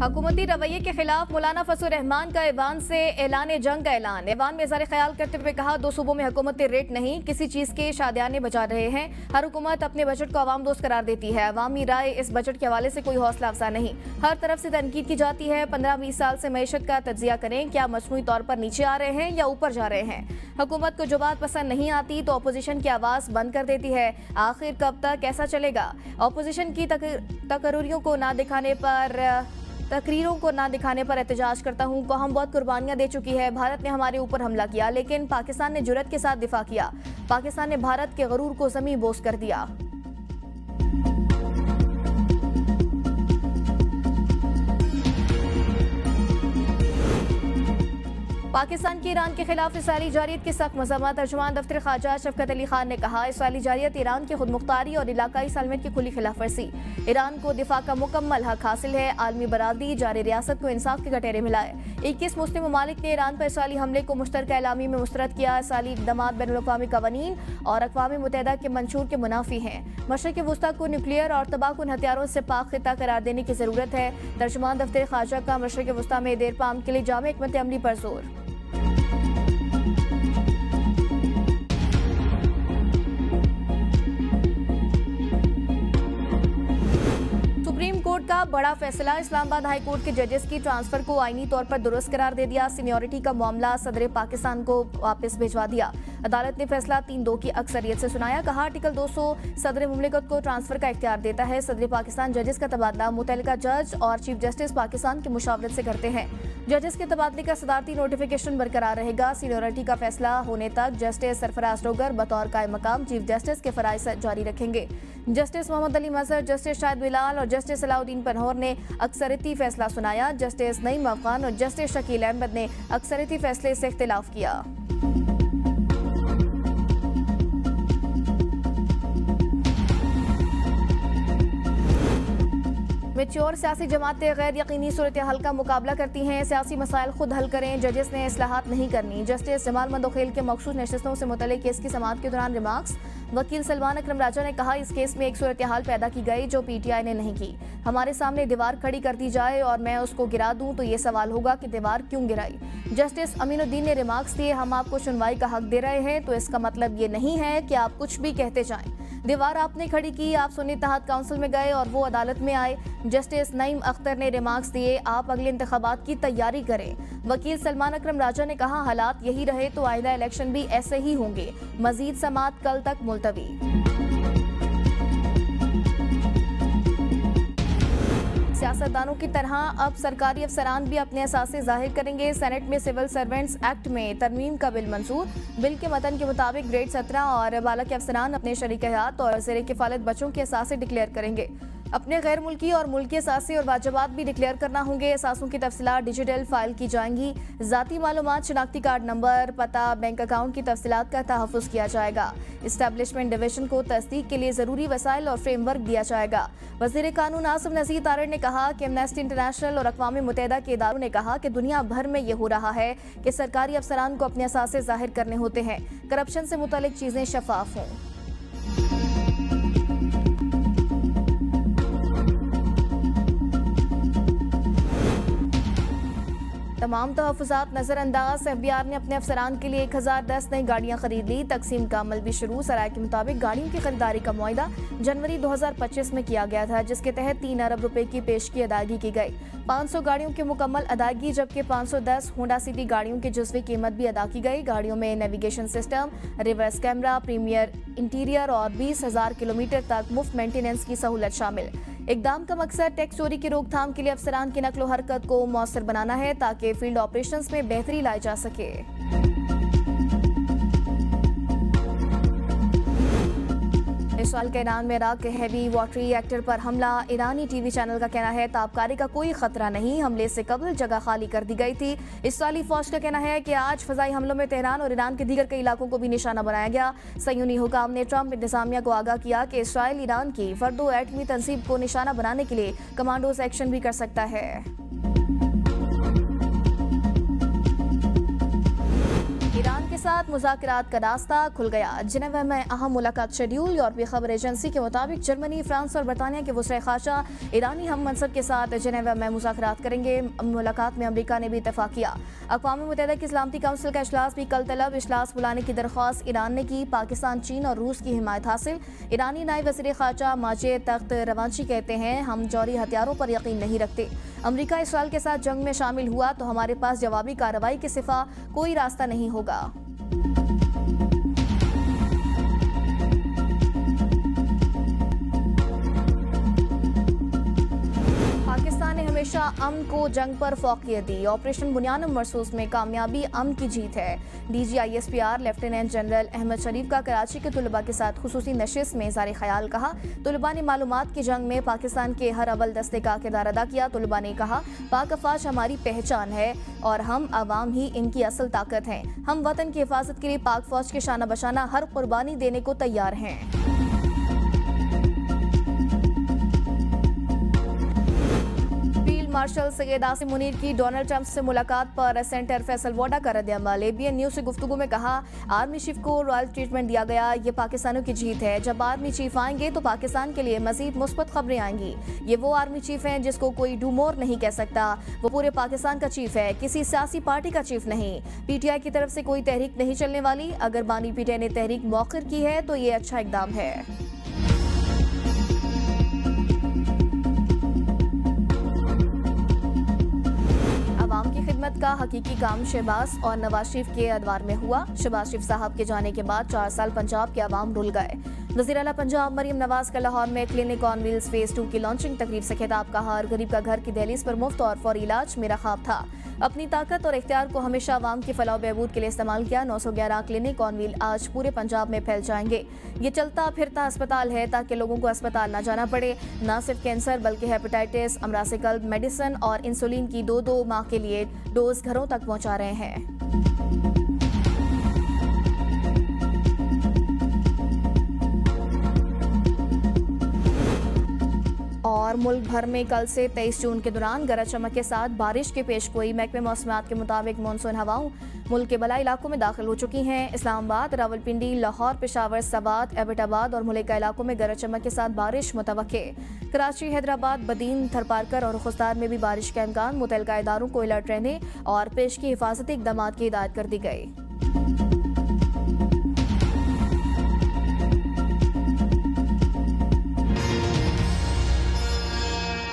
हुकूमती रवैये के खिलाफ मौलाना फजल रहमान का ईवान से ऐलान जंग का ऐलान। ईवान में इज़हार ख्याल करते हुए कहा, दो सूबों में हुकूमती रेट नहीं, किसी चीज के शादियाने बजा रहे हैं। हर हुकूमत अपने बजट को अवाम दोस्त करार देती है। अवामी राय इस बजट के हवाले से कोई हौसला अफजा नहीं, हर तरफ से तनकीद की जाती है। 15-20 साल से मईशत का तज्जिया करें, क्या मजमूई तौर पर नीचे आ रहे हैं या ऊपर जा रहे हैं। हुकूमत को जो बात पसंद नहीं आती तो अपोजिशन की आवाज बंद कर देती है। आखिर कब तक ऐसा चलेगा। अपोजिशन की तकरीरों को ना दिखाने पर एहतजाज करता हूँ। कौम बहुत कुर्बानियां दे चुकी है। भारत ने हमारे ऊपर हमला किया, लेकिन पाकिस्तान ने जुर्रत के साथ दिफा किया। पाकिस्तान ने भारत के गरूर को ज़मीं बोस कर दिया। पाकिस्तान की ईरान के खिलाफ इसराइली जारियत की सख्त मज़म्मत। तर्जुमान दफ्तर ख़ारजा शफकत अली खान ने कहा, इसराइली जारियत ईरान की खुदमुख्तारी और इलाकाई सलमत की खुली खिलाफ वर्जी। ईरान को दिफा का मुकम्मल हक हासिल है। आलमी बरादरी जारी रियासत को इंसाफ के गटेरे मिलाए। 21 मुस्लिम ममालिक ने ईरान पर इसराइली हमले को मुश्तरका एलामी में मुस्तरद किया। इसराइली इक़दामात बैनुल-अक़वामी क़वानीन और अक़वाम मुत्तहिदा के मंशूर के मुनाफी हैं। मशरिक़ वुस्ता को न्यूक्लियर और तबाहकुन हथियारों से पाक खिता करार देने की ज़रूरत है। तर्जुमान दफ्तर ख़ारजा का मशरिक़ वुस्ता में देर पाम के लिए जामे हिकमत अमली पर जोर। कोर्ट का बड़ा फैसला। इस्लामाबाद हाई कोर्ट के जजेस की ट्रांसफर को आईनी तौर पर दुरुस्त करार दे दिया। सीनियरिटी का मामला सदर पाकिस्तान को वापस भिजवा दिया। अदालत ने फैसला 3-2 की अक्सरियत से सुनाया। कहा, आर्टिकल 200 सदर मुमलिकत को ट्रांसफर का इख्तियार देता है। सदर पाकिस्तान जजेस का तबादला मुतल्लिका जज और चीफ जस्टिस पाकिस्तान की मुशावरत से करते हैं। जजेस के तबादले का सदारती नोटिफिकेशन बरकरार रहेगा। सीनियरिटी का फैसला होने तक जस्टिस सरफराज डोगर बतौर कायम मकाम चीफ जस्टिस के फराइज जारी रखेंगे। जस्टिस मोहम्मद अली मजहर, जस्टिस शाहिद बिलाल और जस्टिस सलाउद्दीन पनहोर ने अक्सरियती फैसला सुनाया। जस्टिस नईम अफगान और जस्टिस शकील अहमद ने अक्सरियती फैसले से इख्तिलाफ किया। मैच्योर सियासी जमातें गैर यकीनी सूरत हाल का मुकाबला करती हैं। सियासी मसाइल खुद हल करें। जजेस ने इस्लाहात नहीं करनी। जस्टिस जमाल मंदोखेल के मखसूस नशिस्तों से मुतल्लिक केस की समाअत के दौरान रिमार्क्स। वकील सलमान अकरम राजा ने कहा, इस केस में एक सूरत हाल पैदा की गई जो पीटीआई ने नहीं की। हमारे सामने दीवार खड़ी कर दी जाए और मैं उसको गिरा दूं तो ये सवाल होगा कि दीवार क्यों गिराई। जस्टिस अमीनुद्दीन ने रिमार्क्स दिए, हम आपको सुनवाई का हक दे रहे हैं तो इसका मतलब ये नहीं है कि आप कुछ भी कहते जाएं। दीवार आपने खड़ी की, आप सुन्नी तहत काउंसिल में गए और वो अदालत में आए। जस्टिस नईम अख्तर ने रिमार्क्स दिए, आप अगले इंतखाबात की तैयारी करें। वकील सलमान अकरम राजा ने कहा, हालात यही रहे तो आइंदा इलेक्शन भी ऐसे ही होंगे। मजीद समाअत कल तक मुलतवी। सियासतदानों की तरह अब सरकारी अफसरान भी अपने असासे जाहिर करेंगे। सेनेट में सिविल सर्वेंट्स एक्ट में तरमीम का बिल मंजूर। बिल के मतन के मुताबिक ग्रेड 17 और बाला के अफसरान अपने शरीक हयात और ज़ेर किफ़ालत बच्चों के असासे डिक्लेयर करेंगे। अपने गैर मुल्की और मुल्की असासे और वाजबात भी डिक्लेयर करना होंगे। असासों की तफसीलात डिजिटल फाइल की जाएंगी। ज़ाती मालूमात, शनाख्ती कार्ड नंबर, पता, बैंक अकाउंट की तफसीलात का तहफ़्फ़ुज़ किया जाएगा। इस्टेब्लिशमेंट डिवीजन को तस्दीक के लिए ज़रूरी वसाइल और फ्रेमवर्क दिया जाएगा। वज़ीर कानून आसिम नज़ीर तारिड़ ने कहा कि एमनेस्टी इंटरनेशनल और अक़वाम मुत्तहिदा के इदारों ने कहा कि दुनिया भर में ये हो रहा है कि सरकारी अफसरान को अपने असासे ज़ाहिर करने होते हैं। करप्शन से मुतल्लिक चीज़ें शफाफ हों। तमाम तहफ़्फ़ुज़ात नज़रअंदाज। एफबीआर ने अपने अफसरान के लिए 1010 नई गाड़ियाँ खरीद ली। तकसीम का अमल भी शुरू। सराय के मुताबिक गाड़ियों की खरीदारी का मुआहदा जनवरी 2025 में किया गया था, जिसके तहत 3 अरब रुपए की पेशगी अदायगी की गई। 500 गाड़ियों की मुकम्मल अदायगी, जबकि 510 होंडा सिटी गाड़ियों की जुज़वी कीमत भी अदा की गई। गाड़ियों में navigation system, reverse camera, premier interior और 20,000 किलोमीटर तक मुफ्त मेंटेनेंस की सहूलत शामिल। इक़दाम का मकसद टैक्स चोरी की रोकथाम के लिए अफसरान की नकलो हरकत को मौसर बनाना है ताकि फील्ड ऑपरेशंस में बेहतरी लाई जा सके। इसराइल के ईरान में इराक के हैवी वाटर रिएक्टर पर हमला। ईरानी टीवी चैनल का कहना है ताबकारी का कोई खतरा नहीं, हमले से कबल जगह खाली कर दी गई थी। इसराइली फौज का कहना है कि आज फजाई हमलों में तेहरान और ईरान के दीगर कई इलाकों को भी निशाना बनाया गया। सयूनी हुकाम ने ट्रंप इंतजामिया को आगाह किया कि इसराइल ईरान की फर्दो एटमी तंसीब को निशाना बनाने के लिए कमांडोज एक्शन भी कर सकता है। ईरान के साथ मुज़ाकरात का रास्ता खुल गया। जिनेवा में अहम मुलाकात शेड्यूल। यूरोपीय खबर एजेंसी के मुताबिक जर्मनी, फ्रांस और बरतानिया के वज़ीर ख़ारजा ईरानी हम मनसब के साथ जिनेवा में मुज़ाकरात करेंगे। मुलाकात में अमेरिका ने भी इत्तेफाक किया। अक़वाम मुत्तहिदा की सलामती काउंसिल का इजलास भी कल तलब। इजलास बुलाने की दरख्वास्त ईरान ने की। पाकिस्तान, चीन और रूस की हिमायत हासिल। ईरानी नायब वज़ीर ख़ारजा माजिद तख्त रवांची कहते हैं, हम जौहरी हथियारों पर यकीन नहीं रखते। अमेरिका इसराइल के साथ जंग में शामिल हुआ तो हमारे पास जवाबी कार्रवाई के सिवा कोई रास्ता नहीं होगा। पाकिस्तान ने हमेशा अमन को जंग पर फौकियत दी। ऑपरेशन बुनियान मरसूस में कामयाबी अमन की जीत है। DGISPR लेफ्टिनेंट जनरल अहमद शरीफ का कराची के तुलबा के साथ खुसूसी नशिस्त में इज़हार ख्याल कहा। तुलबा ने मालूमात की जंग में पाकिस्तान के हर अव्वल दस्ते का किरदार अदा किया। तुलबा ने कहा, पाक अफवाज हमारी पहचान है और हम आवाम ही इनकी असल ताकत हैं। हम वतन की हिफाजत के लिए पाक फौज के शाना बशाना हर कुर्बानी देने को तैयार हैं। मार्शल सैयद आसिम मुनीर की डोनाल्ड ट्रंप से मुलाकात पर सेनेटर फैसल वोडा का रद्द-ए-अमल। ABN न्यूज़ से गुफ्तगू में कहा, आर्मी चीफ को रॉयल ट्रीटमेंट दिया गया, ये पाकिस्तानियों की जीत है। जब आर्मी चीफ आएंगे तो पाकिस्तान के लिए मजीद मुस्बत खबरें आएंगी। ये वो आर्मी चीफ हैं जिसको कोई डू मोर नहीं कह सकता। वो पूरे पाकिस्तान का चीफ है, किसी सियासी पार्टी का चीफ नहीं। PTI की तरफ से कोई तहरीक नहीं चलने वाली। अगर बानी PTI ने तहरीक मौखिर की है तो ये अच्छा इकदाम है। की खिदमत का हकीकी काम शहबाज और नवाज शरीफ के अदवार में हुआ। शहबाज शरीफ साहब के जाने के बाद 4 साल पंजाब के अवाम रुल गए। वज़ीर आला पंजाब मरियम नवाज का लाहौर में क्लिनिक ऑन व्हील्स फेज 2 की लॉन्चिंग तकरीब से खिताब। कहा, हर गरीब का घर की दहलीज पर मुफ्त और फौरी इलाज मेरा ख्वाब था। अपनी ताकत और इख्तियार को हमेशा अवाम की फलाह बहबूद के लिए इस्तेमाल किया। 911 क्लिनिक ऑन व्हील आज पूरे पंजाब में फैल जाएंगे। ये चलता फिरता अस्पताल है ताकि लोगों को अस्पताल ना जाना पड़े। न सिर्फ कैंसर बल्कि हेपेटाइटिस, अमराज कल्ब, मेडिसिन और इंसुलिन की 2-2 माह के लिए डोज घरों तक पहुंचा रहे हैं। और मुल्क भर में कल से 23 जून के दौरान गरज चमक के साथ बारिश की पेशगोई। महकमे मौसमियात के मुताबिक मानसून हवाओं मुल्क के बलाई इलाकों में दाखिल हो चुकी हैं। इस्लामाबाद, रावलपिंडी, लाहौर, पेशावर, सवात, एबटाबाद और मुल्क इलाकों में गरज चमक के साथ बारिश मुतवक्के। कराची, हैदराबाद, बदीन, थरपारकर और खुस्तार में भी बारिश का इम्कान। मुतल्लिका इदारों को अलर्ट रहने और पेश की हिफाजती इक़दामात की हिदायत कर दी गई।